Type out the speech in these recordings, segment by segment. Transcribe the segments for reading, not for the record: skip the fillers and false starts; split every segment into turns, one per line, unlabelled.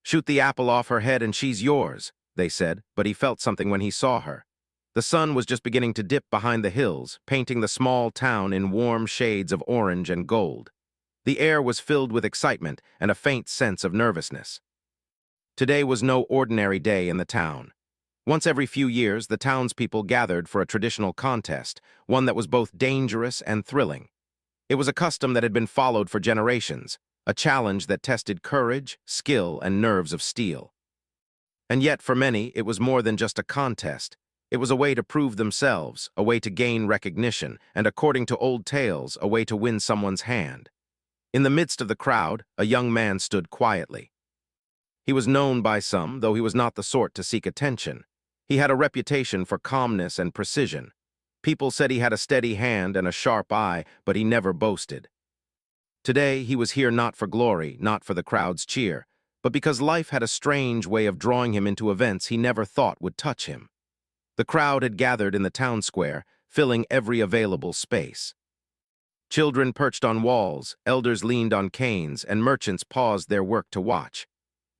"Shoot the apple off her head and she's yours," they said, but he felt something when he saw her. The sun was just beginning to dip behind the hills, painting the small town in warm shades of orange and gold. The air was filled with excitement and a faint sense of nervousness. Today was no ordinary day in the town. Once every few years, the townspeople gathered for a traditional contest, one that was both dangerous and thrilling. It was a custom that had been followed for generations, a challenge that tested courage, skill, and nerves of steel. And yet, for many, it was more than just a contest. It was a way to prove themselves, a way to gain recognition, and according to old tales, a way to win someone's hand. In the midst of the crowd, a young man stood quietly. He was known by some, though he was not the sort to seek attention. He had a reputation for calmness and precision. People said he had a steady hand and a sharp eye, but he never boasted. Today, he was here not for glory, not for the crowd's cheer, but because life had a strange way of drawing him into events he never thought would touch him. The crowd had gathered in the town square, filling every available space. Children perched on walls, elders leaned on canes, and merchants paused their work to watch.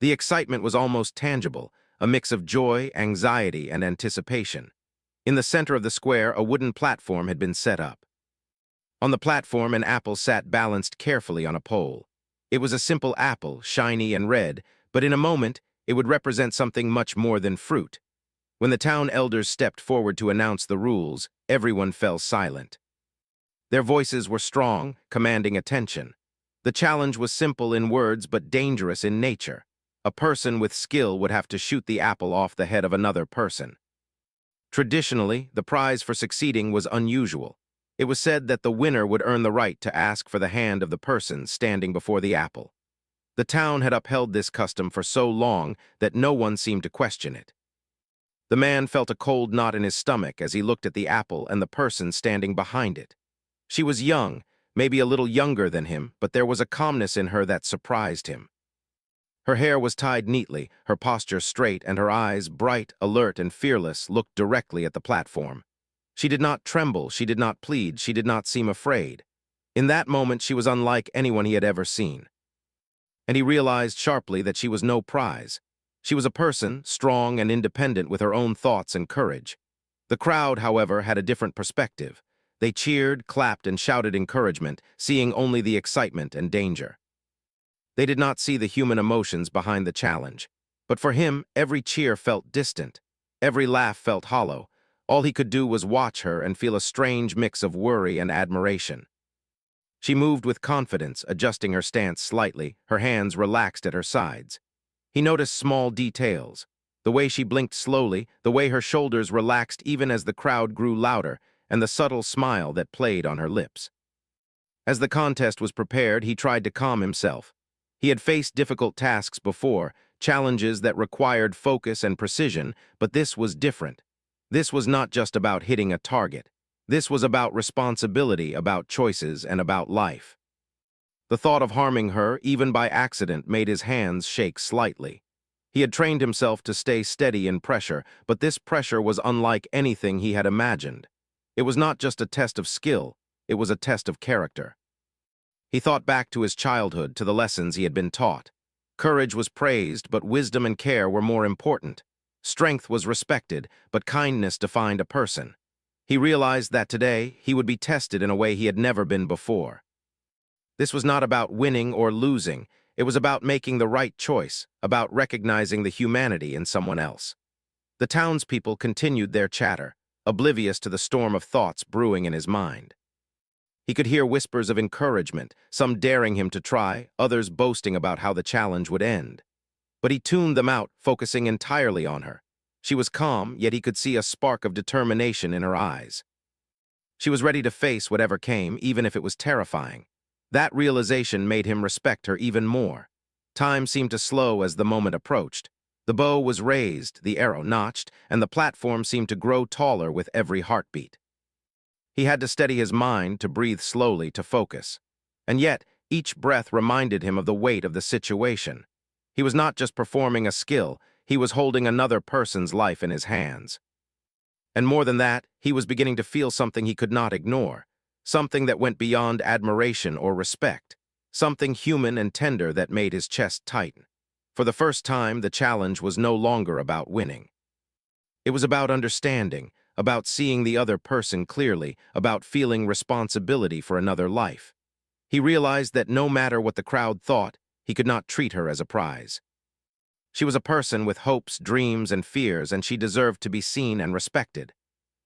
The excitement was almost tangible, a mix of joy, anxiety, and anticipation. In the center of the square, a wooden platform had been set up. On the platform, an apple sat balanced carefully on a pole. It was a simple apple, shiny and red, but in a moment, it would represent something much more than fruit. When the town elders stepped forward to announce the rules, everyone fell silent. Their voices were strong, commanding attention. The challenge was simple in words but dangerous in nature. A person with skill would have to shoot the apple off the head of another person. Traditionally, the prize for succeeding was unusual. It was said that the winner would earn the right to ask for the hand of the person standing before the apple. The town had upheld this custom for so long that no one seemed to question it. The man felt a cold knot in his stomach as he looked at the apple and the person standing behind it. She was young, maybe a little younger than him, but there was a calmness in her that surprised him. Her hair was tied neatly, her posture straight, and her eyes, bright, alert, and fearless, looked directly at the platform. She did not tremble, she did not plead, she did not seem afraid. In that moment, she was unlike anyone he had ever seen. And he realized sharply that she was no prize. She was a person, strong and independent with her own thoughts and courage. The crowd, however, had a different perspective. They cheered, clapped, and shouted encouragement, seeing only the excitement and danger. They did not see the human emotions behind the challenge. But for him, every cheer felt distant. Every laugh felt hollow. All he could do was watch her and feel a strange mix of worry and admiration. She moved with confidence, adjusting her stance slightly, her hands relaxed at her sides. He noticed small details. The way she blinked slowly, the way her shoulders relaxed even as the crowd grew louder, and the subtle smile that played on her lips. As the contest was prepared, he tried to calm himself. He had faced difficult tasks before, challenges that required focus and precision, but this was different. This was not just about hitting a target. This was about responsibility, about choices, and about life. The thought of harming her, even by accident, made his hands shake slightly. He had trained himself to stay steady in pressure, but this pressure was unlike anything he had imagined. It was not just a test of skill, it was a test of character. He thought back to his childhood, to the lessons he had been taught. Courage was praised, but wisdom and care were more important. Strength was respected, but kindness defined a person. He realized that today he would be tested in a way he had never been before. This was not about winning or losing. It was about making the right choice, about recognizing the humanity in someone else. The townspeople continued their chatter, oblivious to the storm of thoughts brewing in his mind. He could hear whispers of encouragement, some daring him to try, others boasting about how the challenge would end. But he tuned them out, focusing entirely on her. She was calm, yet he could see a spark of determination in her eyes. She was ready to face whatever came, even if it was terrifying. That realization made him respect her even more. Time seemed to slow as the moment approached. The bow was raised, the arrow notched, and the platform seemed to grow taller with every heartbeat. He had to steady his mind, to breathe slowly, to focus. And yet, each breath reminded him of the weight of the situation. He was not just performing a skill, he was holding another person's life in his hands. And more than that, he was beginning to feel something he could not ignore, something that went beyond admiration or respect, something human and tender that made his chest tighten. For the first time, the challenge was no longer about winning. It was about understanding, about seeing the other person clearly, about feeling responsibility for another life. He realized that no matter what the crowd thought, he could not treat her as a prize. She was a person with hopes, dreams, and fears, and she deserved to be seen and respected.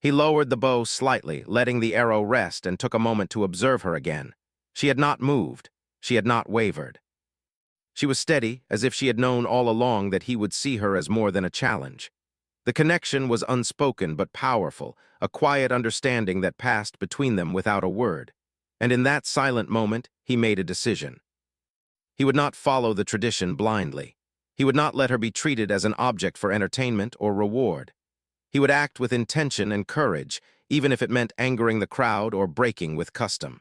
He lowered the bow slightly, letting the arrow rest, and took a moment to observe her again. She had not moved. She had not wavered. She was steady, as if she had known all along that he would see her as more than a challenge. The connection was unspoken but powerful, a quiet understanding that passed between them without a word. And in that silent moment, he made a decision. He would not follow the tradition blindly. He would not let her be treated as an object for entertainment or reward. He would act with intention and courage, even if it meant angering the crowd or breaking with custom.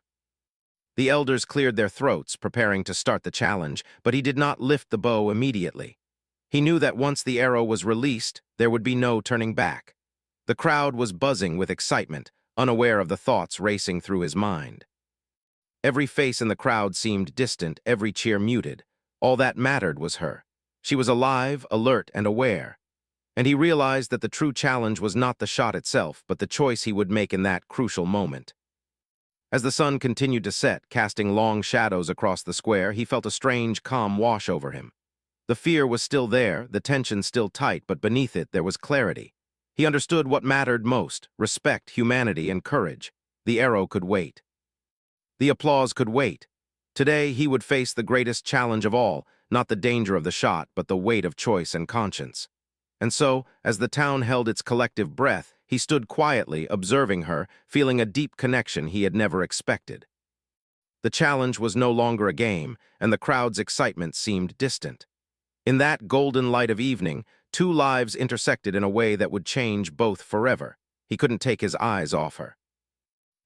The elders cleared their throats, preparing to start the challenge, but he did not lift the bow immediately. He knew that once the arrow was released, there would be no turning back. The crowd was buzzing with excitement, unaware of the thoughts racing through his mind. Every face in the crowd seemed distant, every cheer muted. All that mattered was her. She was alive, alert, and aware. And he realized that the true challenge was not the shot itself, but the choice he would make in that crucial moment. As the sun continued to set, casting long shadows across the square, he felt a strange, calm wash over him. The fear was still there, the tension still tight, but beneath it there was clarity. He understood what mattered most: respect, humanity, and courage. The arrow could wait. The applause could wait. Today he would face the greatest challenge of all, not the danger of the shot, but the weight of choice and conscience. And so, as the town held its collective breath, he stood quietly, observing her, feeling a deep connection he had never expected. The challenge was no longer a game, and the crowd's excitement seemed distant. In that golden light of evening, two lives intersected in a way that would change both forever. He couldn't take his eyes off her.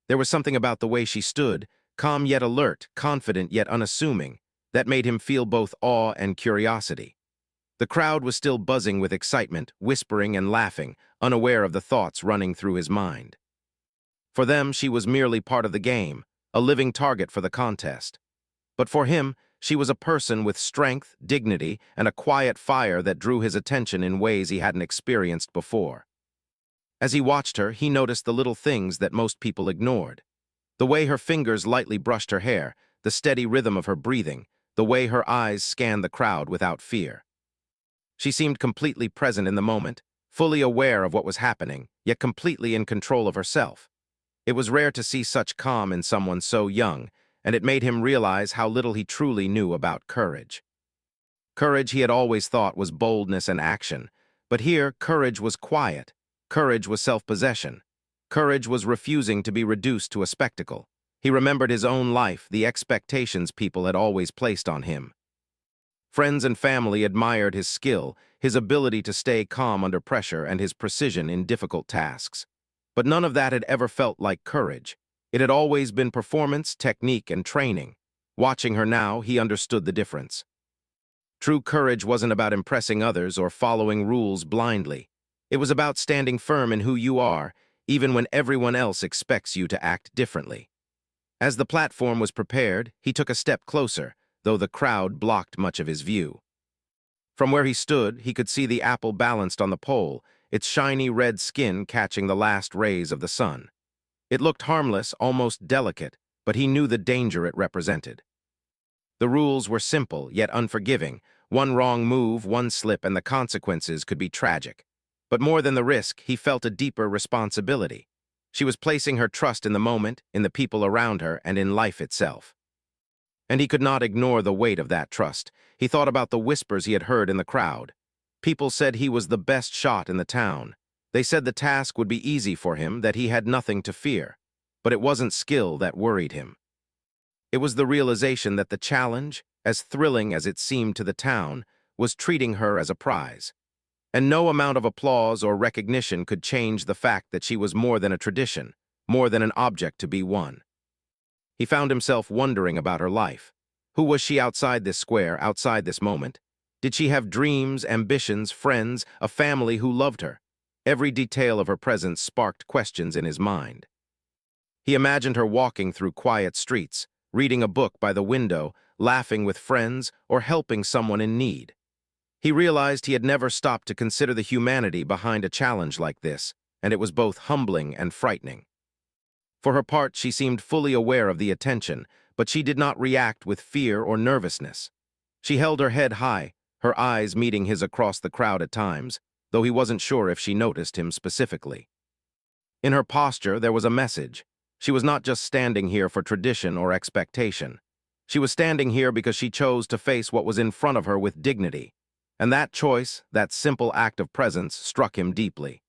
There was something about the way she stood, calm yet alert, confident yet unassuming, that made him feel both awe and curiosity. The crowd was still buzzing with excitement, whispering and laughing, unaware of the thoughts running through his mind. For them, she was merely part of the game, a living target for the contest. But for him, she was a person with strength, dignity, and a quiet fire that drew his attention in ways he hadn't experienced before. As he watched her, he noticed the little things that most people ignored. The way her fingers lightly brushed her hair, the steady rhythm of her breathing, the way her eyes scanned the crowd without fear. She seemed completely present in the moment, fully aware of what was happening, yet completely in control of herself. It was rare to see such calm in someone so young, and it made him realize how little he truly knew about courage. Courage he had always thought was boldness and action, but here courage was quiet, courage was self-possession, courage was refusing to be reduced to a spectacle. He remembered his own life, the expectations people had always placed on him. Friends and family admired his skill, his ability to stay calm under pressure, and his precision in difficult tasks. But none of that had ever felt like courage. It had always been performance, technique, and training. Watching her now, he understood the difference. True courage wasn't about impressing others or following rules blindly. It was about standing firm in who you are, even when everyone else expects you to act differently. As the platform was prepared, he took a step closer, though the crowd blocked much of his view. From where he stood, he could see the apple balanced on the pole, its shiny red skin catching the last rays of the sun. It looked harmless, almost delicate, but he knew the danger it represented. The rules were simple, yet unforgiving. One wrong move, one slip, and the consequences could be tragic. But more than the risk, he felt a deeper responsibility. She was placing her trust in the moment, in the people around her, and in life itself. And he could not ignore the weight of that trust. He thought about the whispers he had heard in the crowd. People said he was the best shot in the town. They said the task would be easy for him, that he had nothing to fear. But it wasn't skill that worried him. It was the realization that the challenge, as thrilling as it seemed to the town, was treating her as a prize. And no amount of applause or recognition could change the fact that she was more than a tradition, more than an object to be won. He found himself wondering about her life. Who was she outside this square, outside this moment? Did she have dreams, ambitions, friends, a family who loved her? Every detail of her presence sparked questions in his mind. He imagined her walking through quiet streets, reading a book by the window, laughing with friends, or helping someone in need. He realized he had never stopped to consider the humanity behind a challenge like this, and it was both humbling and frightening. For her part, she seemed fully aware of the attention, but she did not react with fear or nervousness. She held her head high, her eyes meeting his across the crowd at times, though he wasn't sure if she noticed him specifically. In her posture, there was a message. She was not just standing here for tradition or expectation. She was standing here because she chose to face what was in front of her with dignity. And that choice, that simple act of presence, struck him deeply.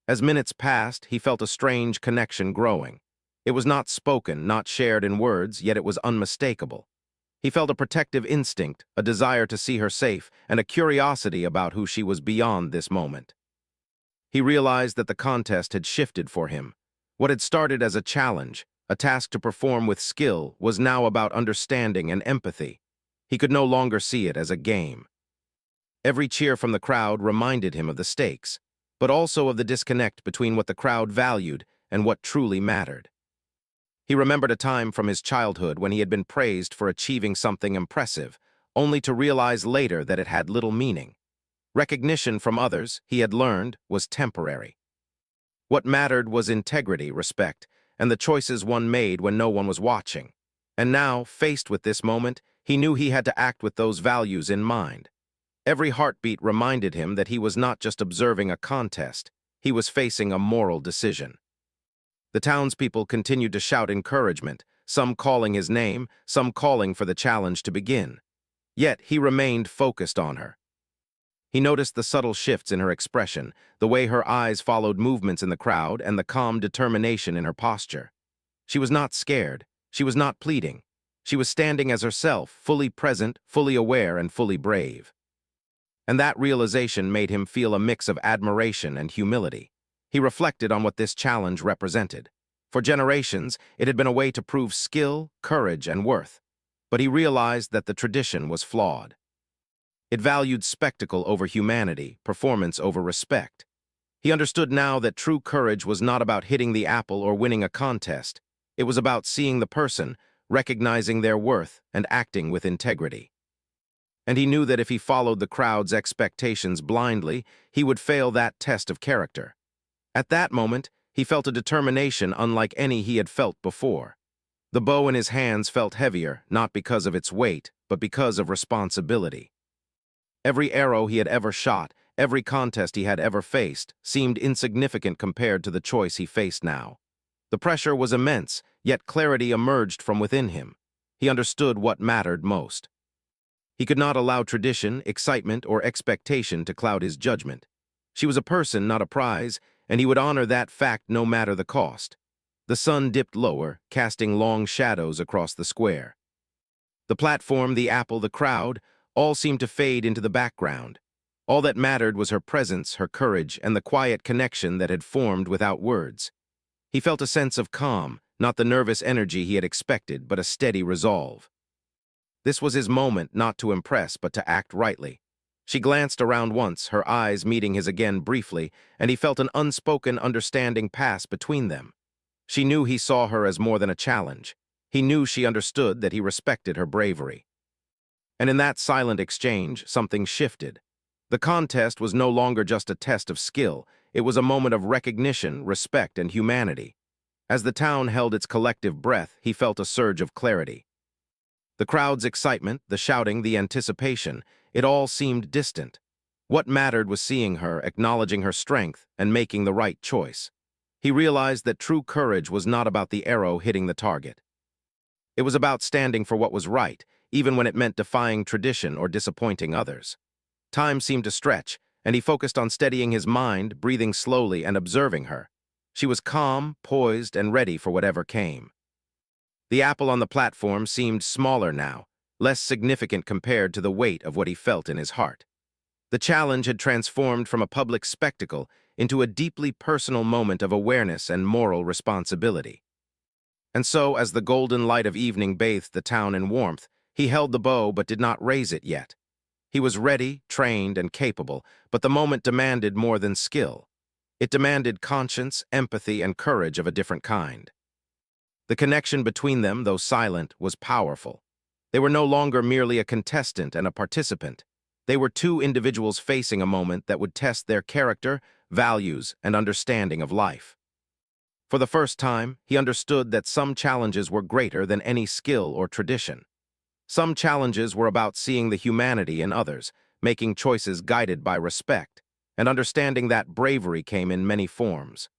As minutes passed, he felt a strange connection growing. It was not spoken, not shared in words, yet it was unmistakable. He felt a protective instinct, a desire to see her safe, and a curiosity about who she was beyond this moment. He realized that the contest had shifted for him. What had started as a challenge, a task to perform with skill, was now about understanding and empathy. He could no longer see it as a game. Every cheer from the crowd reminded him of the stakes, but also of the disconnect between what the crowd valued and what truly mattered. He remembered a time from his childhood when he had been praised for achieving something impressive, only to realize later that it had little meaning. Recognition from others, he had learned, was temporary. What mattered was integrity, respect, and the choices one made when no one was watching. And now, faced with this moment, he knew he had to act with those values in mind. Every heartbeat reminded him that he was not just observing a contest, he was facing a moral decision. The townspeople continued to shout encouragement, some calling his name, some calling for the challenge to begin. Yet he remained focused on her. He noticed the subtle shifts in her expression, the way her eyes followed movements in the crowd, and the calm determination in her posture. She was not scared. She was not pleading. She was standing as herself, fully present, fully aware, and fully brave. And that realization made him feel a mix of admiration and humility. He reflected on what this challenge represented. For generations, it had been a way to prove skill, courage, and worth. But he realized that the tradition was flawed. It valued spectacle over humanity, performance over respect. He understood now that true courage was not about hitting the apple or winning a contest. It was about seeing the person, recognizing their worth, and acting with integrity. And he knew that if he followed the crowd's expectations blindly, he would fail that test of character. At that moment, he felt a determination unlike any he had felt before. The bow in his hands felt heavier, not because of its weight, but because of responsibility. Every arrow he had ever shot, every contest he had ever faced, seemed insignificant compared to the choice he faced now. The pressure was immense, yet clarity emerged from within him. He understood what mattered most. He could not allow tradition, excitement, or expectation to cloud his judgment. She was a person, not a prize, and he would honor that fact no matter the cost. The sun dipped lower, casting long shadows across the square. The platform, the apple, the crowd, all seemed to fade into the background. All that mattered was her presence, her courage, and the quiet connection that had formed without words. He felt a sense of calm, not the nervous energy he had expected, but a steady resolve. This was his moment, not to impress, but to act rightly. She glanced around once, her eyes meeting his again briefly, and he felt an unspoken understanding pass between them. She knew he saw her as more than a challenge. He knew she understood that he respected her bravery. And in that silent exchange, something shifted. The contest was no longer just a test of skill. It was a moment of recognition, respect, and humanity. As the town held its collective breath, he felt a surge of clarity. The crowd's excitement, the shouting, the anticipation, it all seemed distant. What mattered was seeing her, acknowledging her strength, and making the right choice. He realized that true courage was not about the arrow hitting the target. It was about standing for what was right, even when it meant defying tradition or disappointing others. Time seemed to stretch, and he focused on steadying his mind, breathing slowly and observing her. She was calm, poised, and ready for whatever came. The apple on the platform seemed smaller now, less significant compared to the weight of what he felt in his heart. The challenge had transformed from a public spectacle into a deeply personal moment of awareness and moral responsibility. And so, as the golden light of evening bathed the town in warmth, he held the bow but did not raise it yet. He was ready, trained, and capable, but the moment demanded more than skill. It demanded conscience, empathy, and courage of a different kind. The connection between them, though silent, was powerful. They were no longer merely a contestant and a participant. They were two individuals facing a moment that would test their character, values, and understanding of life. For the first time, he understood that some challenges were greater than any skill or tradition. Some challenges were about seeing the humanity in others, making choices guided by respect, and understanding that bravery came in many forms.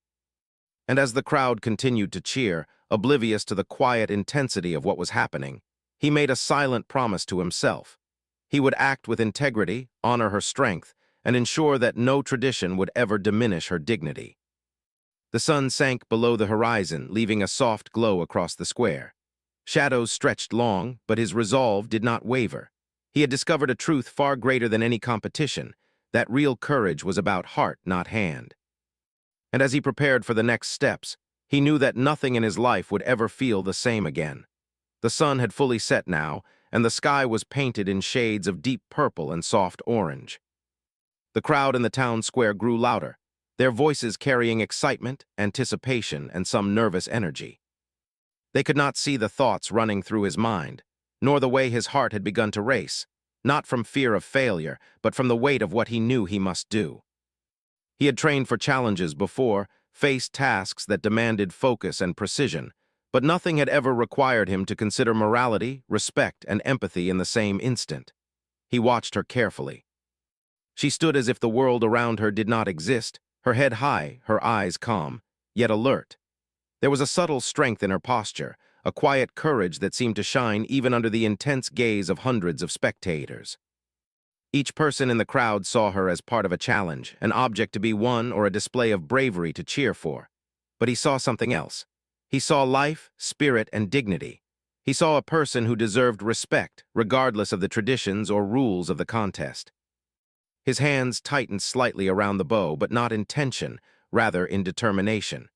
And as the crowd continued to cheer, oblivious to the quiet intensity of what was happening, he made a silent promise to himself. He would act with integrity, honor her strength, and ensure that no tradition would ever diminish her dignity. The sun sank below the horizon, leaving a soft glow across the square. Shadows stretched long, but his resolve did not waver. He had discovered a truth far greater than any competition, that real courage was about heart, not hand. And as he prepared for the next steps, he knew that nothing in his life would ever feel the same again. The sun had fully set now, and the sky was painted in shades of deep purple and soft orange. The crowd in the town square grew louder, their voices carrying excitement, anticipation, and some nervous energy. They could not see the thoughts running through his mind, nor the way his heart had begun to race, not from fear of failure, but from the weight of what he knew he must do. He had trained for challenges before, faced tasks that demanded focus and precision, but nothing had ever required him to consider morality, respect, and empathy in the same instant. He watched her carefully. She stood as if the world around her did not exist, her head high, her eyes calm, yet alert. There was a subtle strength in her posture, a quiet courage that seemed to shine even under the intense gaze of hundreds of spectators. Each person in the crowd saw her as part of a challenge, an object to be won or a display of bravery to cheer for. But he saw something else. He saw life, spirit, and dignity. He saw a person who deserved respect, regardless of the traditions or rules of the contest. His hands tightened slightly around the bow, but not in tension, rather in determination.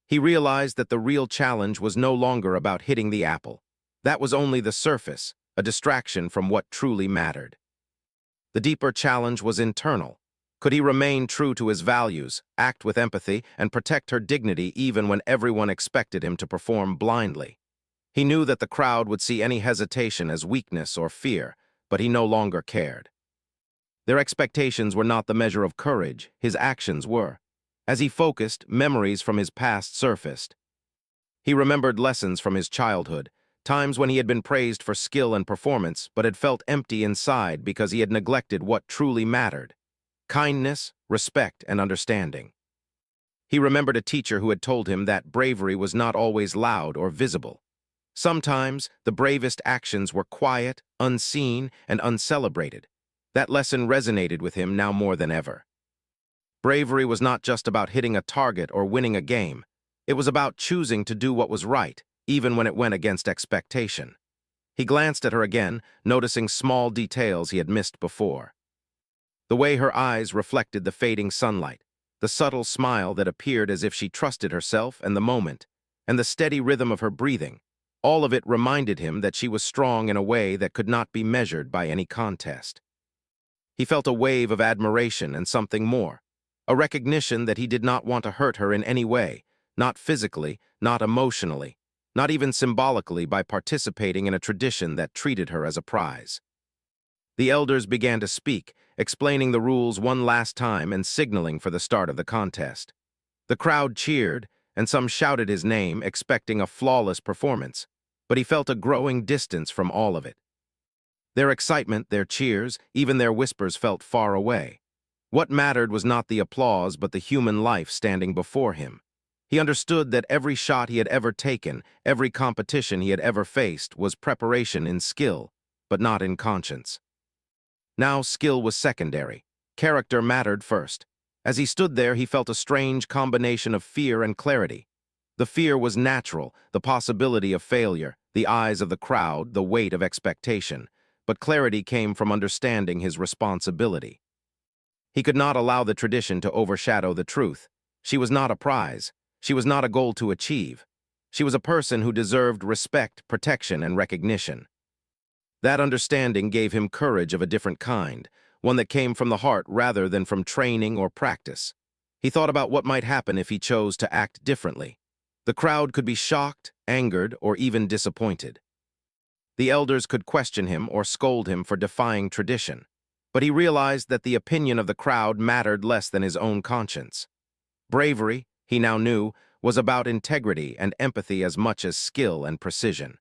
He realized that the real challenge was no longer about hitting the apple. That was only the surface, a distraction from what truly mattered. The deeper challenge was internal. Could he remain true to his values, act with empathy, and protect her dignity even when everyone expected him to perform blindly? He knew that the crowd would see any hesitation as weakness or fear, but he no longer cared. Their expectations were not the measure of courage, his actions were. As he focused, memories from his past surfaced. He remembered lessons from his childhood, times when he had been praised for skill and performance, but had felt empty inside because he had neglected what truly mattered: kindness, respect, and understanding. He remembered a teacher who had told him that bravery was not always loud or visible. Sometimes, the bravest actions were quiet, unseen, and uncelebrated. That lesson resonated with him now more than ever. Bravery was not just about hitting a target or winning a game. It was about choosing to do what was right, even when it went against expectation. He glanced at her again, noticing small details he had missed before. The way her eyes reflected the fading sunlight, the subtle smile that appeared as if she trusted herself and the moment, and the steady rhythm of her breathing, all of it reminded him that she was strong in a way that could not be measured by any contest. He felt a wave of admiration and something more, a recognition that he did not want to hurt her in any way, not physically, not emotionally, not even symbolically, by participating in a tradition that treated her as a prize. The elders began to speak, explaining the rules one last time and signaling for the start of the contest. The crowd cheered, and some shouted his name, expecting a flawless performance, but he felt a growing distance from all of it. Their excitement, their cheers, even their whispers felt far away. What mattered was not the applause, but the human life standing before him. He understood that every shot he had ever taken, every competition he had ever faced, was preparation in skill, but not in conscience. Now skill was secondary. Character mattered first. As he stood there, he felt a strange combination of fear and clarity. The fear was natural, the possibility of failure, the eyes of the crowd, the weight of expectation. But clarity came from understanding his responsibility. He could not allow the tradition to overshadow the truth. She was not a prize. She was not a goal to achieve. She was a person who deserved respect, protection, and recognition. That understanding gave him courage of a different kind, one that came from the heart rather than from training or practice. He thought about what might happen if he chose to act differently. The crowd could be shocked, angered, or even disappointed. The elders could question him or scold him for defying tradition. But he realized that the opinion of the crowd mattered less than his own conscience. Bravery, he now knew, was about integrity and empathy as much as skill and precision.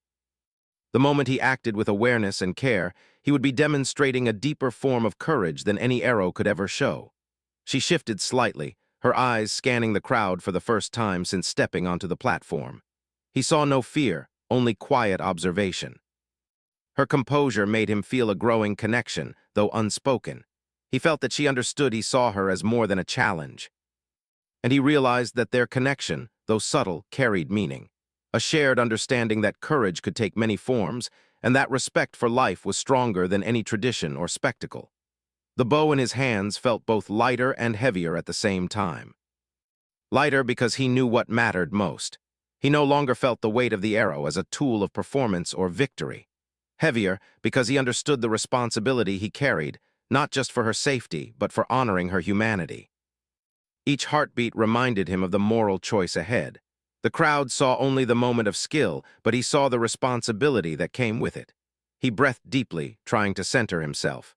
The moment he acted with awareness and care, he would be demonstrating a deeper form of courage than any arrow could ever show. She shifted slightly, her eyes scanning the crowd for the first time since stepping onto the platform. He saw no fear, only quiet observation. Her composure made him feel a growing connection, though unspoken. He felt that she understood he saw her as more than a challenge. And he realized that their connection, though subtle, carried meaning. A shared understanding that courage could take many forms, and that respect for life was stronger than any tradition or spectacle. The bow in his hands felt both lighter and heavier at the same time. Lighter because he knew what mattered most. He no longer felt the weight of the arrow as a tool of performance or victory. Heavier because he understood the responsibility he carried, not just for her safety, but for honoring her humanity. Each heartbeat reminded him of the moral choice ahead. The crowd saw only the moment of skill, but he saw the responsibility that came with it. He breathed deeply, trying to center himself.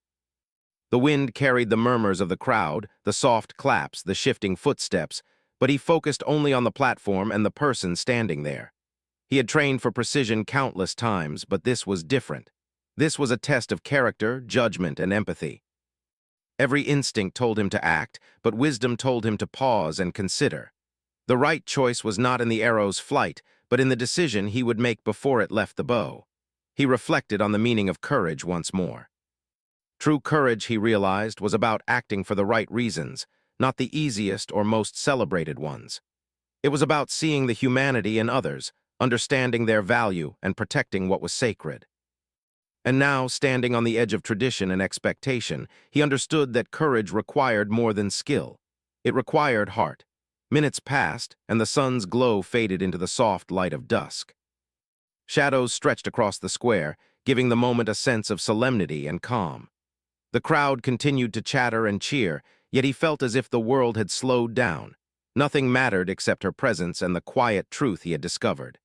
The wind carried the murmurs of the crowd, the soft claps, the shifting footsteps, but he focused only on the platform and the person standing there. He had trained for precision countless times, but this was different. This was a test of character, judgment, and empathy. Every instinct told him to act, but wisdom told him to pause and consider. The right choice was not in the arrow's flight, but in the decision he would make before it left the bow. He reflected on the meaning of courage once more. True courage, he realized, was about acting for the right reasons, not the easiest or most celebrated ones. It was about seeing the humanity in others, understanding their value, and protecting what was sacred. And now, standing on the edge of tradition and expectation, he understood that courage required more than skill. It required heart. Minutes passed, and the sun's glow faded into the soft light of dusk. Shadows stretched across the square, giving the moment a sense of solemnity and calm. The crowd continued to chatter and cheer, yet he felt as if the world had slowed down. Nothing mattered except her presence and the quiet truth he had discovered.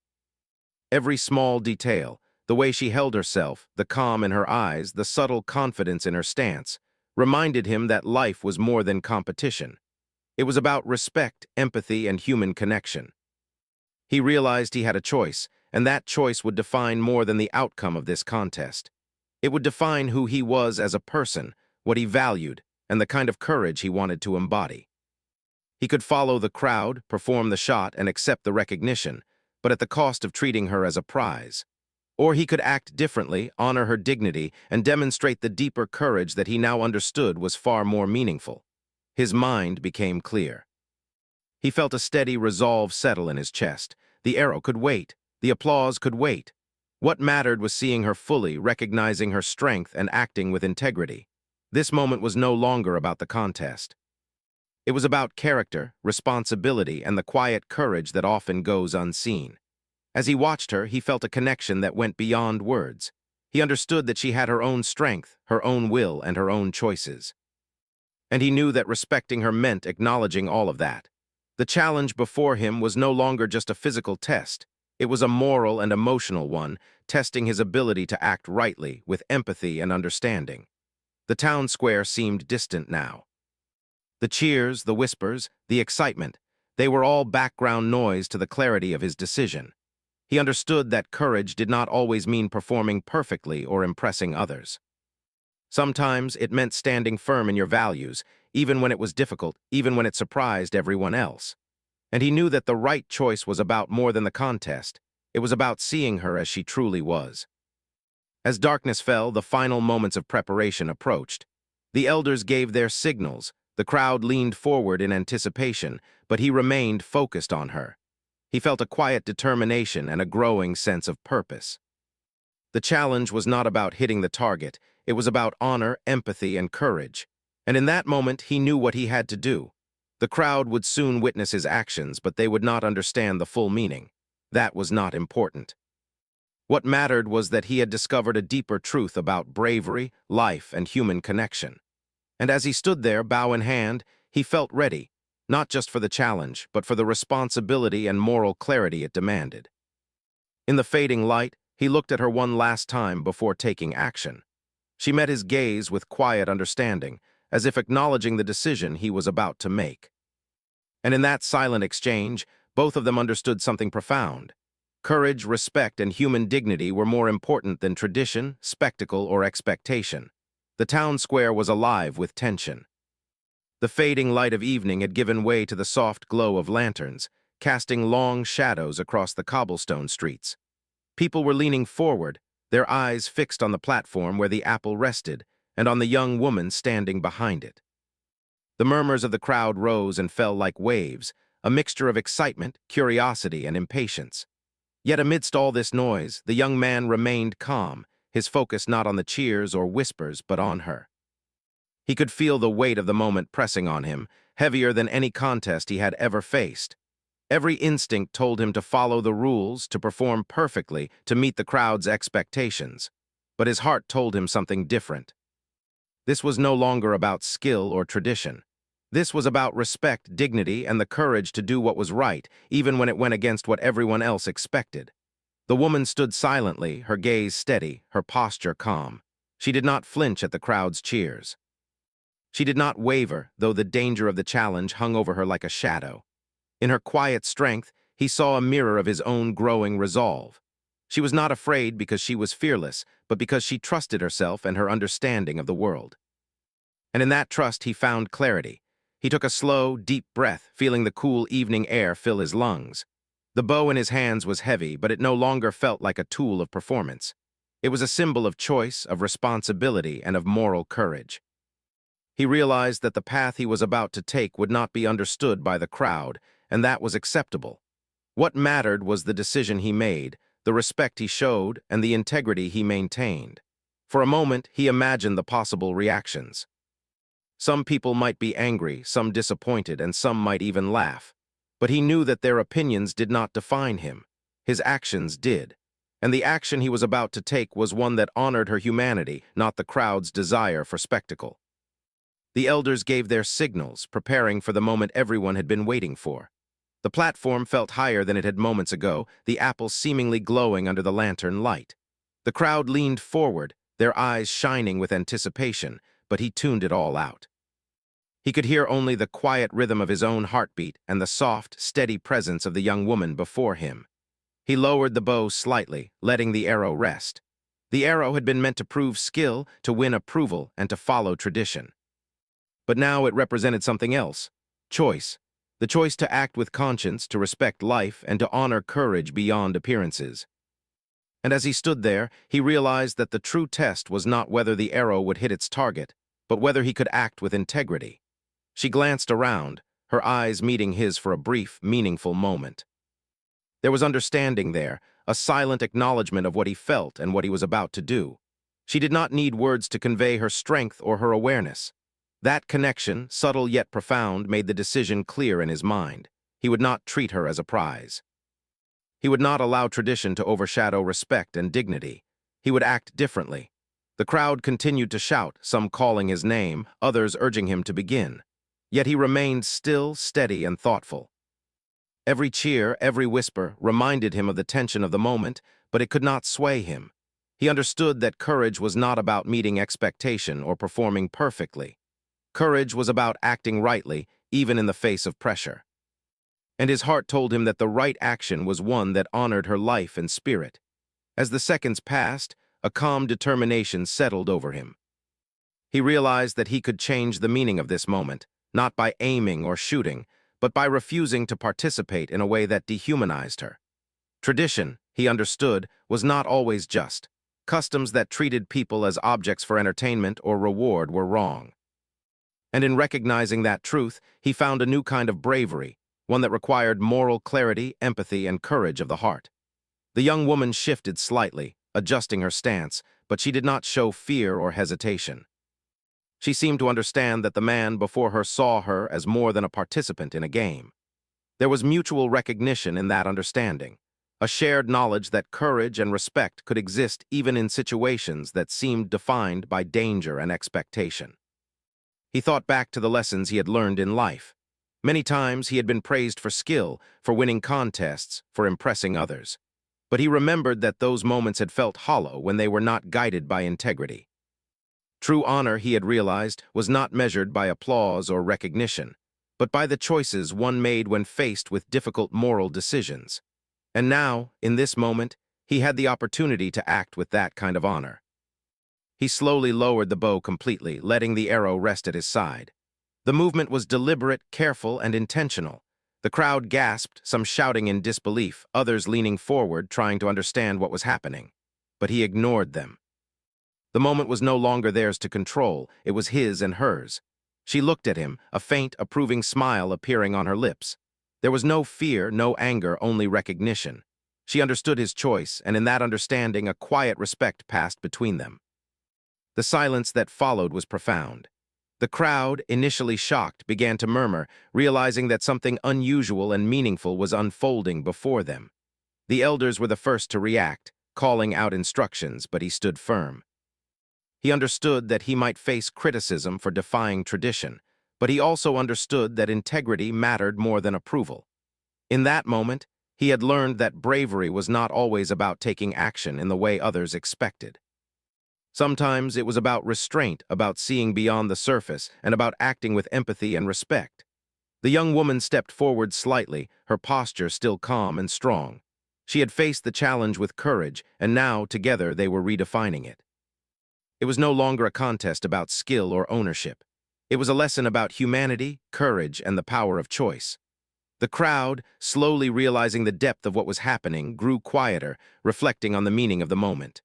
Every small detail, the way she held herself, the calm in her eyes, the subtle confidence in her stance, reminded him that life was more than competition. It was about respect, empathy, and human connection. He realized he had a choice, and that choice would define more than the outcome of this contest. It would define who he was as a person, what he valued, and the kind of courage he wanted to embody. He could follow the crowd, perform the shot, and accept the recognition, but at the cost of treating her as a prize. Or he could act differently, honor her dignity, and demonstrate the deeper courage that he now understood was far more meaningful. His mind became clear. He felt a steady resolve settle in his chest. The arrow could wait. The applause could wait. What mattered was seeing her fully, recognizing her strength, and acting with integrity. This moment was no longer about the contest. It was about character, responsibility, and the quiet courage that often goes unseen. As he watched her, he felt a connection that went beyond words. He understood that she had her own strength, her own will, and her own choices. And he knew that respecting her meant acknowledging all of that. The challenge before him was no longer just a physical test. It was a moral and emotional one, testing his ability to act rightly, with empathy and understanding. The town square seemed distant now. The cheers, the whispers, the excitement, they were all background noise to the clarity of his decision. He understood that courage did not always mean performing perfectly or impressing others. Sometimes it meant standing firm in your values, even when it was difficult, even when it surprised everyone else. And he knew that the right choice was about more than the contest. It was about seeing her as she truly was. As darkness fell, the final moments of preparation approached. The elders gave their signals. The crowd leaned forward in anticipation, but he remained focused on her. He felt a quiet determination and a growing sense of purpose. The challenge was not about hitting the target. It was about honor, empathy, and courage. And in that moment, he knew what he had to do. The crowd would soon witness his actions, but they would not understand the full meaning. That was not important. What mattered was that he had discovered a deeper truth about bravery, life, and human connection. And as he stood there, bow in hand, he felt ready, not just for the challenge, but for the responsibility and moral clarity it demanded. In the fading light, he looked at her one last time before taking action. She met his gaze with quiet understanding, as if acknowledging the decision he was about to make. And in that silent exchange, both of them understood something profound. Courage, respect, and human dignity were more important than tradition, spectacle, or expectation. The town square was alive with tension. The fading light of evening had given way to the soft glow of lanterns, casting long shadows across the cobblestone streets. People were leaning forward, their eyes fixed on the platform where the apple rested and on the young woman standing behind it. The murmurs of the crowd rose and fell like waves, a mixture of excitement, curiosity, and impatience. Yet amidst all this noise, the young man remained calm, his focus not on the cheers or whispers, but on her. He could feel the weight of the moment pressing on him, heavier than any contest he had ever faced. Every instinct told him to follow the rules, to perform perfectly, to meet the crowd's expectations. But his heart told him something different. This was no longer about skill or tradition. This was about respect, dignity, and the courage to do what was right, even when it went against what everyone else expected. The woman stood silently, her gaze steady, her posture calm. She did not flinch at the crowd's cheers. She did not waver, though the danger of the challenge hung over her like a shadow. In her quiet strength, he saw a mirror of his own growing resolve. She was not afraid because she was fearless, but because she trusted herself and her understanding of the world. And in that trust he found clarity. He took a slow, deep breath, feeling the cool evening air fill his lungs. The bow in his hands was heavy, but it no longer felt like a tool of performance. It was a symbol of choice, of responsibility, and of moral courage. He realized that the path he was about to take would not be understood by the crowd, and that was acceptable. What mattered was the decision he made, the respect he showed, and the integrity he maintained. For a moment, he imagined the possible reactions. Some people might be angry, some disappointed, and some might even laugh. But he knew that their opinions did not define him. His actions did. And the action he was about to take was one that honored her humanity, not the crowd's desire for spectacle. The elders gave their signals, preparing for the moment everyone had been waiting for. The platform felt higher than it had moments ago, the apples seemingly glowing under the lantern light. The crowd leaned forward, their eyes shining with anticipation, but he tuned it all out. He could hear only the quiet rhythm of his own heartbeat and the soft, steady presence of the young woman before him. He lowered the bow slightly, letting the arrow rest. The arrow had been meant to prove skill, to win approval, and to follow tradition. But now it represented something else. Choice. The choice to act with conscience, to respect life, and to honor courage beyond appearances. And as he stood there, he realized that the true test was not whether the arrow would hit its target, but whether he could act with integrity. She glanced around, her eyes meeting his for a brief, meaningful moment. There was understanding there, a silent acknowledgement of what he felt and what he was about to do. She did not need words to convey her strength or her awareness. That connection, subtle yet profound, made the decision clear in his mind. He would not treat her as a prize. He would not allow tradition to overshadow respect and dignity. He would act differently. The crowd continued to shout, some calling his name, others urging him to begin. Yet he remained still, steady, and thoughtful. Every cheer, every whisper, reminded him of the tension of the moment, but it could not sway him. He understood that courage was not about meeting expectation or performing perfectly. Courage was about acting rightly, even in the face of pressure. And his heart told him that the right action was one that honored her life and spirit. As the seconds passed, a calm determination settled over him. He realized that he could change the meaning of this moment, not by aiming or shooting, but by refusing to participate in a way that dehumanized her. Tradition, he understood, was not always just. Customs that treated people as objects for entertainment or reward were wrong. And in recognizing that truth, he found a new kind of bravery, one that required moral clarity, empathy, and courage of the heart. The young woman shifted slightly, adjusting her stance, but she did not show fear or hesitation. She seemed to understand that the man before her saw her as more than a participant in a game. There was mutual recognition in that understanding, a shared knowledge that courage and respect could exist even in situations that seemed defined by danger and expectation. He thought back to the lessons he had learned in life. Many times he had been praised for skill, for winning contests, for impressing others. But he remembered that those moments had felt hollow when they were not guided by integrity. True honor, he had realized, was not measured by applause or recognition, but by the choices one made when faced with difficult moral decisions. And now, in this moment, he had the opportunity to act with that kind of honor. He slowly lowered the bow completely, letting the arrow rest at his side. The movement was deliberate, careful, and intentional. The crowd gasped, some shouting in disbelief, others leaning forward, trying to understand what was happening. But he ignored them. The moment was no longer theirs to control, it was his and hers. She looked at him, a faint, approving smile appearing on her lips. There was no fear, no anger, only recognition. She understood his choice, and in that understanding, a quiet respect passed between them. The silence that followed was profound. The crowd, initially shocked, began to murmur, realizing that something unusual and meaningful was unfolding before them. The elders were the first to react, calling out instructions, but he stood firm. He understood that he might face criticism for defying tradition, but he also understood that integrity mattered more than approval. In that moment, he had learned that bravery was not always about taking action in the way others expected. Sometimes it was about restraint, about seeing beyond the surface, and about acting with empathy and respect. The young woman stepped forward slightly, her posture still calm and strong. She had faced the challenge with courage, and now, together, they were redefining it. It was no longer a contest about skill or ownership. It was a lesson about humanity, courage, and the power of choice. The crowd, slowly realizing the depth of what was happening, grew quieter, reflecting on the meaning of the moment.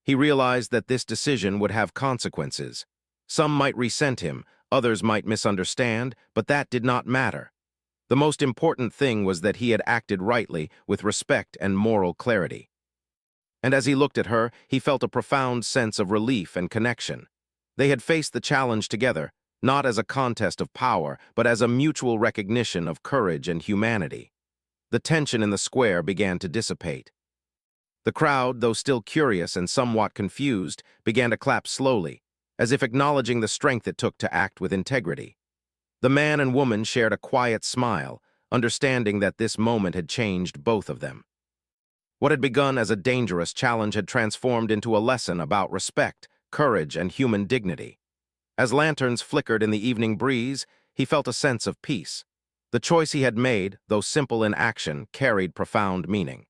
He realized that this decision would have consequences. Some might resent him, others might misunderstand, but that did not matter. The most important thing was that he had acted rightly, with respect and moral clarity. And as he looked at her, he felt a profound sense of relief and connection. They had faced the challenge together, not as a contest of power, but as a mutual recognition of courage and humanity. The tension in the square began to dissipate. The crowd, though still curious and somewhat confused, began to clap slowly, as if acknowledging the strength it took to act with integrity. The man and woman shared a quiet smile, understanding that this moment had changed both of them. What had begun as a dangerous challenge had transformed into a lesson about respect, courage, and human dignity. As lanterns flickered in the evening breeze, he felt a sense of peace. The choice he had made, though simple in action, carried profound meaning.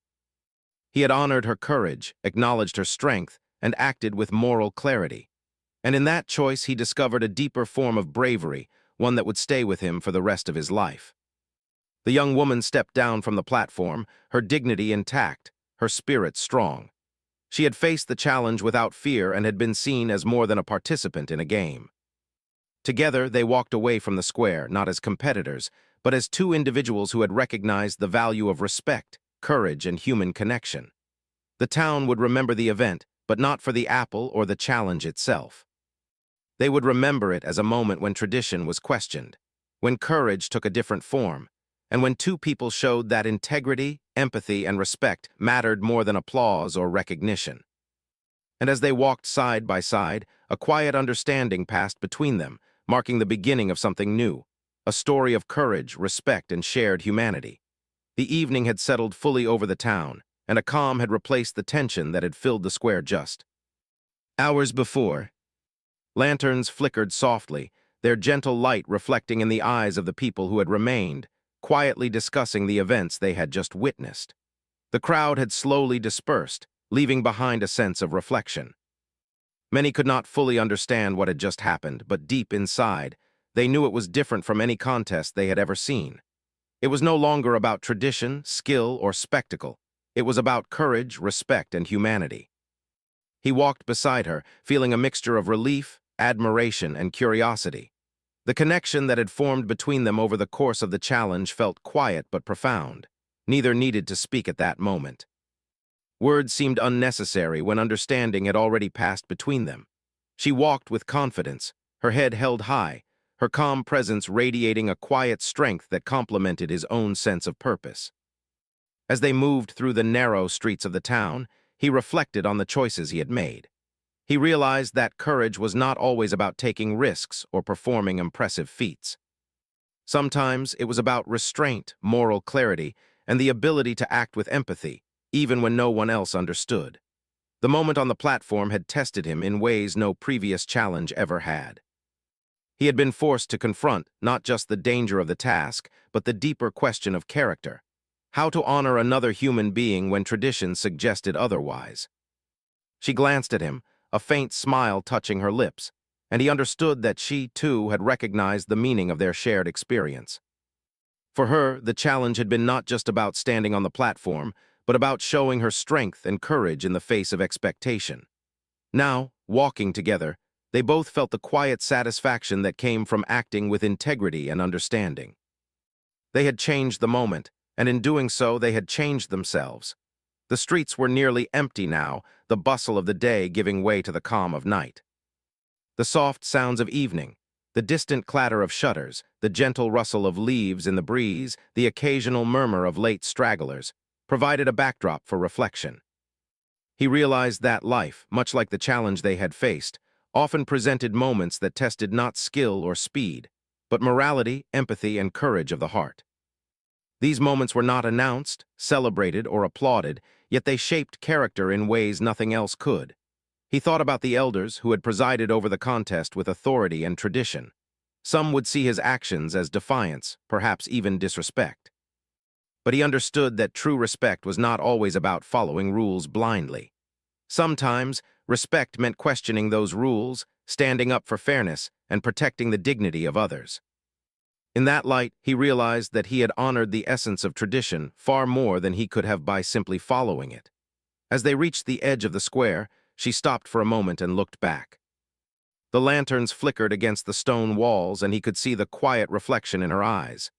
He had honored her courage, acknowledged her strength, and acted with moral clarity. And in that choice, he discovered a deeper form of bravery, one that would stay with him for the rest of his life. The young woman stepped down from the platform, her dignity intact, her spirit strong. She had faced the challenge without fear and had been seen as more than a participant in a game. Together, they walked away from the square, not as competitors, but as two individuals who had recognized the value of respect, courage, and human connection. The town would remember the event, but not for the apple or the challenge itself. They would remember it as a moment when tradition was questioned, when courage took a different form, and when two people showed that integrity, empathy, and respect mattered more than applause or recognition. And as they walked side by side, a quiet understanding passed between them, marking the beginning of something new, a story of courage, respect, and shared humanity. The evening had settled fully over the town, and a calm had replaced the tension that had filled the square just hours before. Lanterns flickered softly, their gentle light reflecting in the eyes of the people who had remained, quietly discussing the events they had just witnessed. The crowd had slowly dispersed, leaving behind a sense of reflection. Many could not fully understand what had just happened, but deep inside, they knew it was different from any contest they had ever seen. It was no longer about tradition, skill, or spectacle. It was about courage, respect, and humanity. He walked beside her, feeling a mixture of relief, admiration, and curiosity. The connection that had formed between them over the course of the challenge felt quiet but profound. Neither needed to speak at that moment. Words seemed unnecessary when understanding had already passed between them. She walked with confidence, her head held high, her calm presence radiating a quiet strength that complemented his own sense of purpose. As they moved through the narrow streets of the town, he reflected on the choices he had made. He realized that courage was not always about taking risks or performing impressive feats. Sometimes it was about restraint, moral clarity, and the ability to act with empathy, even when no one else understood. The moment on the platform had tested him in ways no previous challenge ever had. He had been forced to confront not just the danger of the task, but the deeper question of character. How to honor another human being when tradition suggested otherwise. She glanced at him, a faint smile touching her lips, and he understood that she, too, had recognized the meaning of their shared experience. For her, the challenge had been not just about standing on the platform, but about showing her strength and courage in the face of expectation. Now, walking together, they both felt the quiet satisfaction that came from acting with integrity and understanding. They had changed the moment, and in doing so, they had changed themselves. The streets were nearly empty now, the bustle of the day giving way to the calm of night. The soft sounds of evening, the distant clatter of shutters, the gentle rustle of leaves in the breeze, the occasional murmur of late stragglers, provided a backdrop for reflection. He realized that life, much like the challenge they had faced, often presented moments that tested not skill or speed, but morality, empathy, and courage of the heart. These moments were not announced, celebrated, or applauded, yet they shaped character in ways nothing else could. He thought about the elders who had presided over the contest with authority and tradition. Some would see his actions as defiance, perhaps even disrespect. But he understood that true respect was not always about following rules blindly. Sometimes, respect meant questioning those rules, standing up for fairness, and protecting the dignity of others. In that light, he realized that he had honored the essence of tradition far more than he could have by simply following it. As they reached the edge of the square, she stopped for a moment and looked back. The lanterns flickered against the stone walls, and he could see the quiet reflection in her eyes.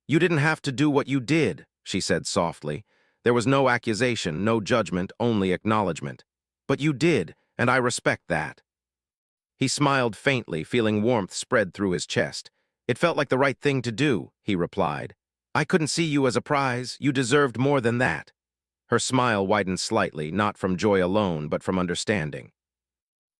"You didn't have to do what you did," she said softly. There was no accusation, no judgment, only acknowledgement. "But you did, and I respect that." He smiled faintly, feeling warmth spread through his chest. "It felt like the right thing to do," he replied. "I couldn't see you as a prize. You deserved more than that." Her smile widened slightly, not from joy alone, but from understanding.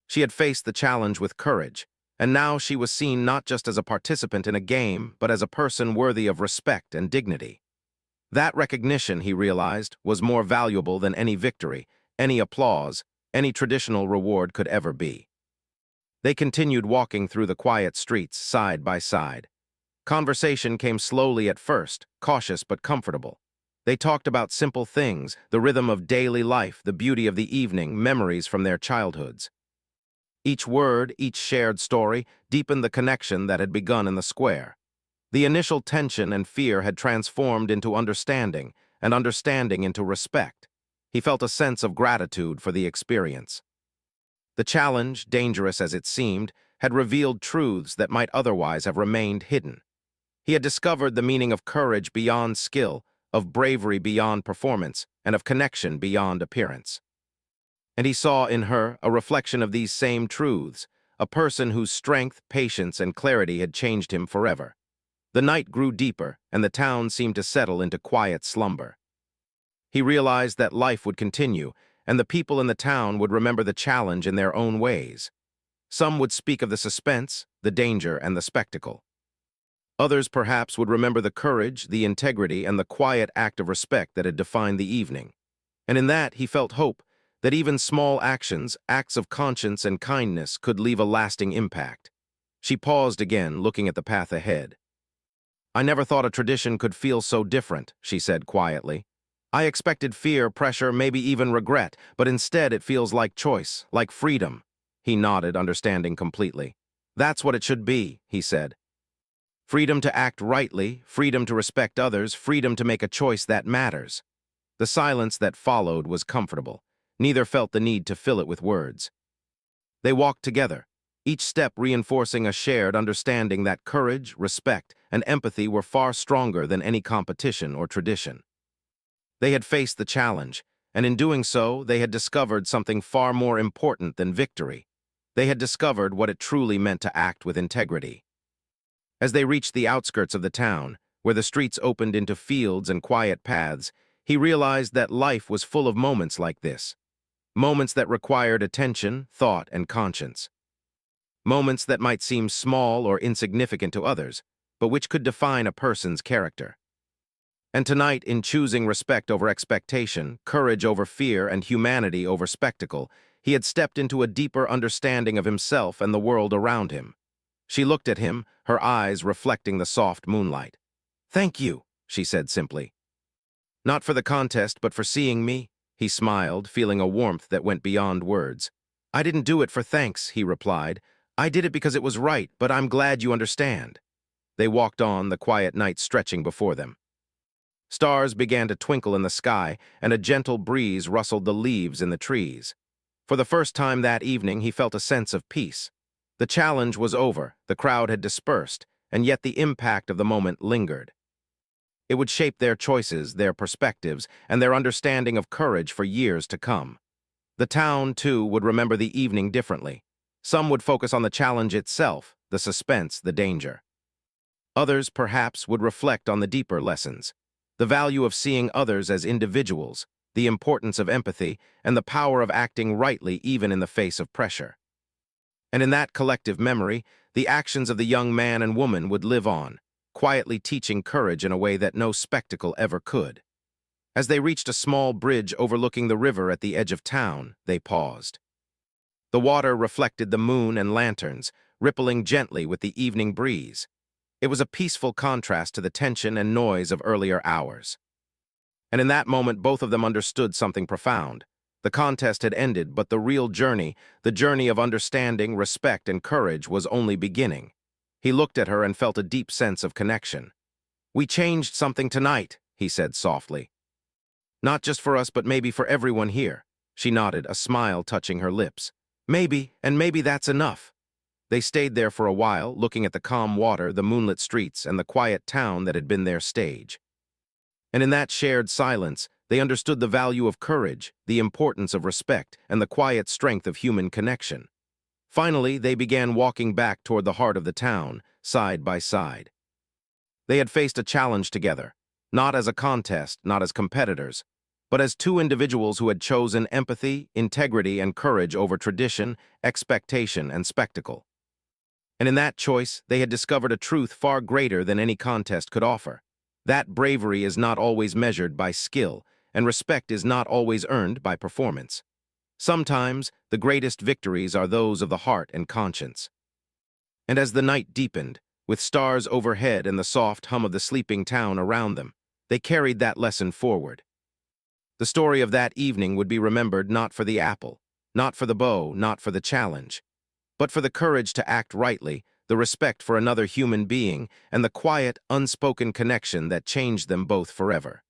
She had faced the challenge with courage, and now she was seen not just as a participant in a game, but as a person worthy of respect and dignity. That recognition, he realized, was more valuable than any victory, any applause, any traditional reward could ever be. They continued walking through the quiet streets, side by side. Conversation came slowly at first, cautious but comfortable. They talked about simple things, the rhythm of daily life, the beauty of the evening, memories from their childhoods. Each word, each shared story, deepened the connection that had begun in the square. The initial tension and fear had transformed into understanding, and understanding into respect. He felt a sense of gratitude for the experience. The challenge, dangerous as it seemed, had revealed truths that might otherwise have remained hidden. He had discovered the meaning of courage beyond skill, of bravery beyond performance, and of connection beyond appearance. And he saw in her a reflection of these same truths, a person whose strength, patience, and clarity had changed him forever. The night grew deeper, and the town seemed to settle into quiet slumber. He realized that life would continue, and the people in the town would remember the challenge in their own ways. Some would speak of the suspense, the danger, and the spectacle. Others perhaps would remember the courage, the integrity, and the quiet act of respect that had defined the evening. And in that he felt hope, that even small actions, acts of conscience and kindness, could leave a lasting impact. She paused again, looking at the path ahead. "I never thought a tradition could feel so different," she said quietly. "I expected fear, pressure, maybe even regret, but instead it feels like choice, like freedom." He nodded, understanding completely. "That's what it should be," he said. "Freedom to act rightly, freedom to respect others, freedom to make a choice that matters." The silence that followed was comfortable. Neither felt the need to fill it with words. They walked together, each step reinforcing a shared understanding that courage, respect, and empathy were far stronger than any competition or tradition. They had faced the challenge, and in doing so, they had discovered something far more important than victory. They had discovered what it truly meant to act with integrity. As they reached the outskirts of the town, where the streets opened into fields and quiet paths, he realized that life was full of moments like this. Moments that required attention, thought, and conscience. Moments that might seem small or insignificant to others, but which could define a person's character. And tonight, in choosing respect over expectation, courage over fear, and humanity over spectacle, he had stepped into a deeper understanding of himself and the world around him. She looked at him, her eyes reflecting the soft moonlight. "Thank you," she said simply. "Not for the contest, but for seeing me," he smiled, feeling a warmth that went beyond words. "I didn't do it for thanks," he replied. "I did it because it was right, but I'm glad you understand." They walked on, the quiet night stretching before them. Stars began to twinkle in the sky, and a gentle breeze rustled the leaves in the trees. For the first time that evening, he felt a sense of peace. The challenge was over, the crowd had dispersed, and yet the impact of the moment lingered. It would shape their choices, their perspectives, and their understanding of courage for years to come. The town, too, would remember the evening differently. Some would focus on the challenge itself, the suspense, the danger. Others, perhaps, would reflect on the deeper lessons, the value of seeing others as individuals, the importance of empathy, and the power of acting rightly even in the face of pressure. And in that collective memory, the actions of the young man and woman would live on, quietly teaching courage in a way that no spectacle ever could. As they reached a small bridge overlooking the river at the edge of town, they paused. The water reflected the moon and lanterns, rippling gently with the evening breeze. It was a peaceful contrast to the tension and noise of earlier hours. And in that moment, both of them understood something profound. The contest had ended, but the real journey, the journey of understanding, respect, and courage, was only beginning. He looked at her and felt a deep sense of connection. "We changed something tonight," he said softly. "Not just for us, but maybe for everyone here." She nodded, a smile touching her lips. "Maybe, and maybe that's enough." They stayed there for a while, looking at the calm water, the moonlit streets, and the quiet town that had been their stage. And in that shared silence, they understood the value of courage, the importance of respect, and the quiet strength of human connection. Finally, they began walking back toward the heart of the town, side by side. They had faced a challenge together, not as a contest, not as competitors, but as two individuals who had chosen empathy, integrity, and courage over tradition, expectation, and spectacle. And in that choice, they had discovered a truth far greater than any contest could offer. That bravery is not always measured by skill, and respect is not always earned by performance. Sometimes, the greatest victories are those of the heart and conscience. And as the night deepened, with stars overhead and the soft hum of the sleeping town around them, they carried that lesson forward. The story of that evening would be remembered not for the apple, not for the bow, not for the challenge, but for the courage to act rightly, the respect for another human being, and the quiet, unspoken connection that changed them both forever.